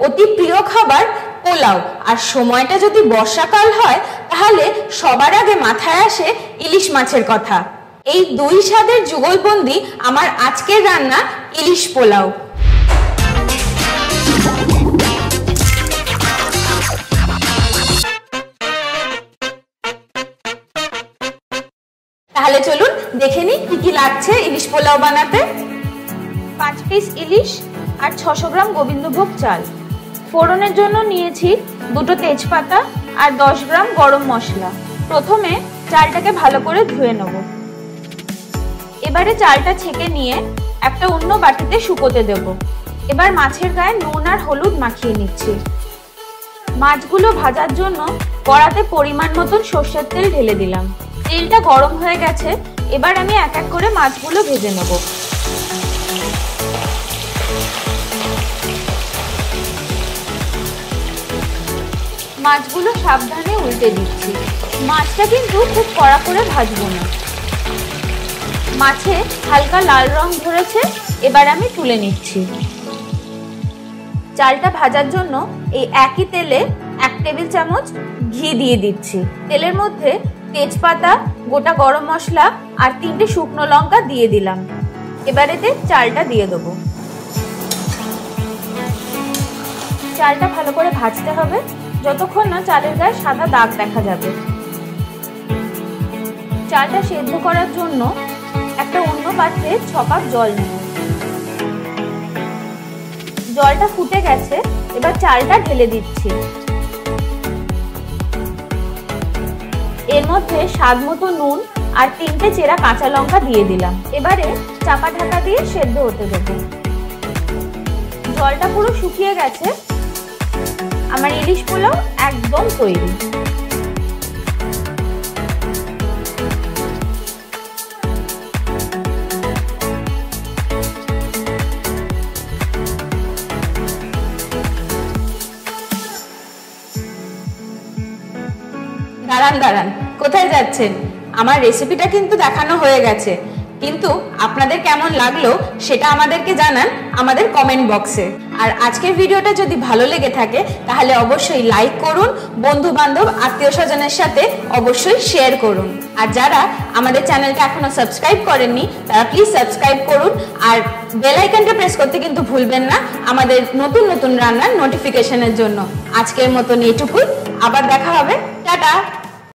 অতি প্রিয় খাবার পোলাও। আর সময়টা যদি বর্ষাকাল হয় তাহলে সবার আগে মাথায় আসে ইলিশ মাছের কথা। এই দুই স্বাদের যুগলবন্দি আমার আজকের রান্না ইলিশ পোলাও। তাহলে চলুন দেখে নিই কি কি লাগছে ইলিশ পোলাও বানাতে। 5 পিস ইলিশ আর 600 গ্রাম গোবিন্দভোগ চাল। ফোড়নের জন্য নিয়েছি 2টো তেজপাতা আর 10 গ্রাম গরম মশলা। প্রথমে চালটাকে ভালো করে ধুয়ে নেব। এবারে চালটা ছেঁকে নিয়ে একটা অন্য বাটিতে শুকোতে দেব। এবার মাছের গায়ে নুন আর হলুদ মাখিয়ে নিচ্ছি। মাছগুলো ভাজার জন্য কড়াতে পরিমাণ মতন সর্ষের তেল ঢেলে দিলাম। তেলটা গরম হয়ে গেছে, এবার আমি এক এক করে মাছগুলো ভেজে নেব। মাছগুলো সাবধানে উল্টে দিচ্ছি। মাছটা কিন্তু খুব কড়া করে ভাজবো না। মাছে হালকা লাল রং ধরেছে, এবার আমি তুলে নিচ্ছি। চালটা ভাজার জন্য এই একই তেলে 1 টেবিল চামচ ঘি দিয়ে দিচ্ছি। তেলের মধ্যে তেজপাতা, গোটা গরম মশলা আর 3টে শুকনো লঙ্কা দিয়ে দিলাম। এবার এতে চালটা দিয়ে দেবো। চালটা ভালো করে ভাজতে হবে যতক্ষণ না চালের গায়ে সাদা দাগ দেখা যাবে। চালটা সেদ্ধ করার জন্য একটা অন্য পাত্রে 6 কাপ জল নেব। জলটা ফুটে গেছে, এবার চালটা ঢেলে দিচ্ছি। এর মধ্যে স্বাদ মতো নুন আর 3টে চেরা কাঁচা লঙ্কা দিয়ে দিলাম। এবারে চাপা ঢাকা দিয়ে সেদ্ধ হতে দেব। জলটা পুরো শুকিয়ে গেছে। আমার ইলিশ পোলাও একদম তৈরি। দাঁড়ান, কোথায় যাচ্ছেন? আমার রেসিপিটা কিন্তু দেখানো হয়ে গেছে, কিন্তু আপনাদের কেমন লাগলো সেটা আমাদেরকে জানান আমাদের কমেন্ট বক্সে। আর আজকের ভিডিওটা যদি ভালো লেগে থাকে তাহলে অবশ্যই লাইক করুন, বন্ধু বান্ধব আত্মীয় স্বজনের সাথে অবশ্যই শেয়ার করুন। আর যারা আমাদের চ্যানেলটা এখনো সাবস্ক্রাইব করেননি তারা প্লিজ সাবস্ক্রাইব করুন আর বেল আইকনটা প্রেস করতে কিন্তু ভুলবেন না আমাদের নতুন নতুন রান্নার নোটিফিকেশনের জন্য। আজকের মতন এইটুকুই, আবার দেখা হবে। টাটা।